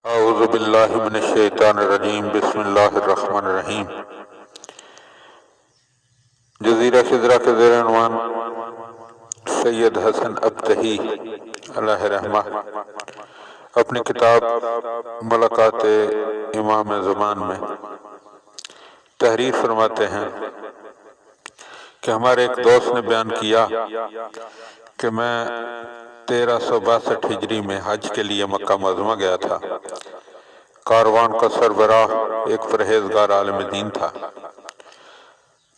اعوذ باللہ من الشیطان الرجیم بسم اللہ الرحمن الرحیم۔ جزیرہ خضرہ کے زیر عنوان سید حسن ابتہی علیہ رحمہ اپنی کتاب ملاقات امام زمان میں تحریر فرماتے ہیں کہ ہمارے ایک دوست نے بیان کیا کہ میں 1362 ہجری میں حج کے لیے مکہ معظمہ گیا تھا۔ کاروان کا سربراہ ایک پرہیزگار عالم دین تھا۔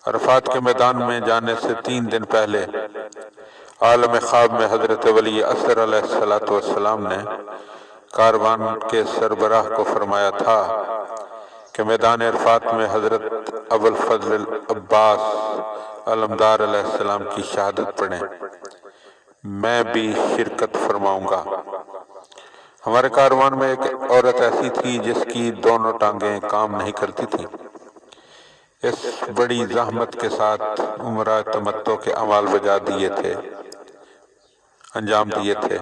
عرفات کے میدان میں جانے سے 3 دن پہلے عالم خواب میں حضرت ولی اصغر علیہ السلام نے کاروان کے سربراہ کو فرمایا تھا کہ میدان عرفات میں حضرت ابوالفضل العباس علمدار علیہ السلام کی شہادت پڑھیں، میں بھی شرکت فرماؤں گا۔ ہمارے کاروان میں ایک عورت ایسی تھی جس کی دونوں ٹانگیں کام نہیں کرتی تھیں۔ اس بڑی زحمت کے ساتھ عمرہ تمتع کے اعمال انجام دیے تھے۔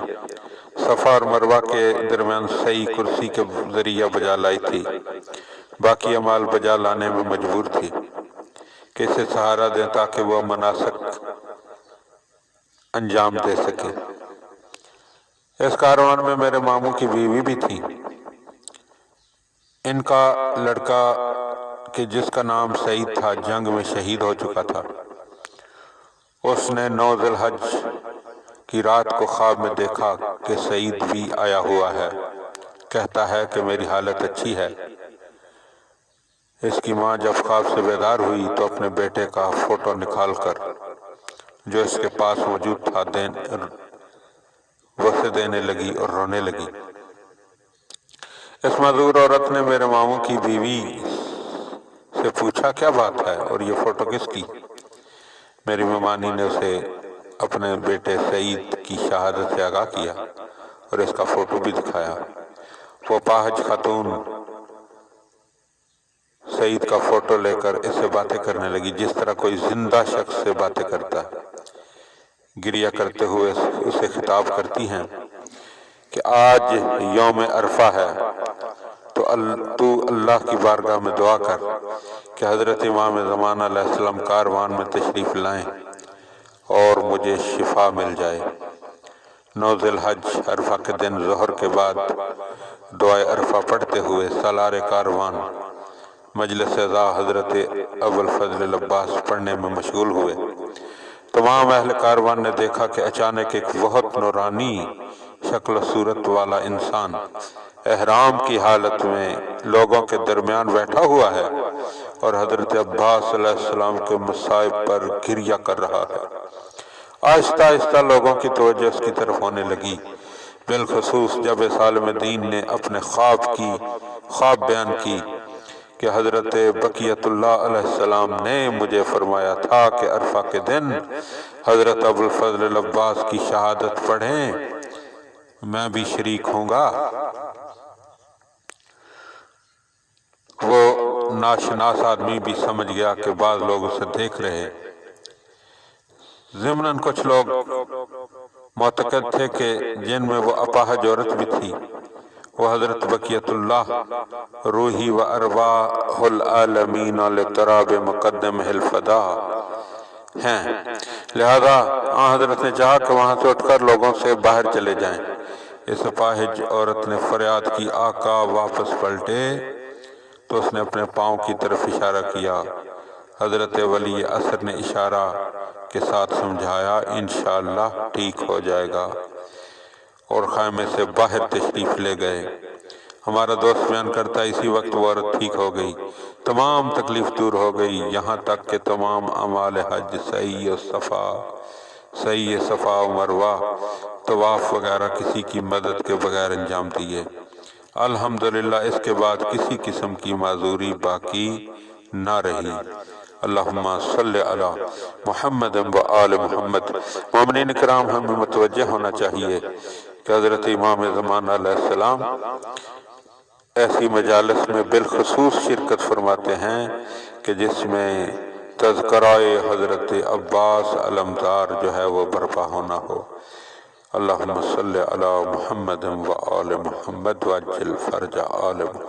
صفا اور مروہ کے درمیان صحیح کرسی کے ذریعہ بجا لائی تھی، باقی اعمال بجا لانے میں مجبور تھی کہ اسے سہارا دیں تاکہ وہ مناسک انجام دے سکے۔ اس کاروان میں میرے ماموں کی بیوی بھی تھی۔ ان کا لڑکا کہ جس کا نام سعید تھا جنگ میں شہید ہو چکا تھا۔ اس نے 9 ذی الحج کی رات کو خواب میں دیکھا کہ سعید بھی آیا ہوا ہے، کہتا ہے کہ میری حالت اچھی ہے۔ اس کی ماں جب خواب سے بیدار ہوئی تو اپنے بیٹے کا فوٹو نکال کر جو اس کے پاس موجود تھا اسے دینے لگی اور رونے لگی۔ اس معذور عورت نے میرے ماموں کی بیوی سے پوچھا کیا بات ہے اور یہ فوٹو کس کی؟ میری ممانی نے اسے اپنے بیٹے سعید کی شہادت سے آگاہ کیا اور اس کا فوٹو بھی دکھایا۔ وہ پاہج خاتون سعید کا فوٹو لے کر اس سے باتیں کرنے لگی جس طرح کوئی زندہ شخص سے باتیں کرتا ہے۔ گریہ کرتے ہوئے اسے خطاب کرتی ہیں کہ آج یوم عرفہ ہے تو اللہ کی بارگاہ میں دعا کر کہ حضرت امام زمان علیہ السلام کاروان میں تشریف لائیں اور مجھے شفا مل جائے۔ 9 ذی الحج عرفہ کے دن ظہر کے بعد دعائے عرفہ پڑھتے ہوئے سالار کاروان مجلس اعزا حضرت ابوالفضل العباس پڑھنے میں مشغول ہوئے۔ تمام اہل کاروان نے دیکھا کہ اچانک ایک بہت نورانی شکل و صورت والا انسان احرام کی حالت میں لوگوں کے درمیان بیٹھا ہوا ہے اور حضرت عباس علیہ السلام کے مصائب پر گریہ کر رہا ہے۔ آہستہ آہستہ لوگوں کی توجہ اس کی طرف ہونے لگی، بالخصوص جب اس عالم دین نے اپنے خواب بیان کی کہ حضرت بقیت اللہ علیہ السلام نے مجھے فرمایا تھا کہ عرفہ کے دن حضرت ابوالفضل العباس کی شہادت پڑھیں، میں بھی شریک ہوں گا۔ وہ ناشناس آدمی بھی سمجھ گیا کہ بعض لوگ اسے دیکھ رہے۔ ضمناً کچھ لوگ معتقد تھے کہ جن میں وہ اپاہج عورت بھی تھی وہ حضرت بقیت اللہ روحی و ارواح العالمین لتراب مقدمہ الفدا ہیں، لہذا حضرت نے چاہا کہ وہاں سے اٹھ کر لوگوں سے باہر چلے جائیں۔ اس اپاہج عورت نے فریاد کی آقا واپس پلٹے تو اس نے اپنے پاؤں کی طرف اشارہ کیا۔ حضرت ولی اصغر نے اشارہ کے ساتھ سمجھایا انشاءاللہ ٹھیک ہو جائے گا اور خیمے سے باہر تشریف لے گئے۔ ہمارا دوست بیان کرتا ہے اسی وقت وہ عورت ٹھیک ہو گئی، تمام تکلیف دور ہو گئی، یہاں تک کہ تمام اعمال حج صحیح صفا و مروہ طواف وغیرہ کسی کی مدد کے بغیر انجام دیے۔ الحمدللہ اس کے بعد کسی قسم کی معذوری باقی نہ رہی۔ اللہم صلی علی محمد و آل محمد۔ مومنین کرام ہمیں متوجہ ہونا چاہیے کہ حضرت امام زمان علیہ السلام ایسی مجالس میں بالخصوص شرکت فرماتے ہیں کہ جس میں تذکرہ حضرت عباس علمدار جو ہے وہ برپا ہونا ہو۔ اللہم صلی علی محمد و آل محمد وعجل فرج آل محمد۔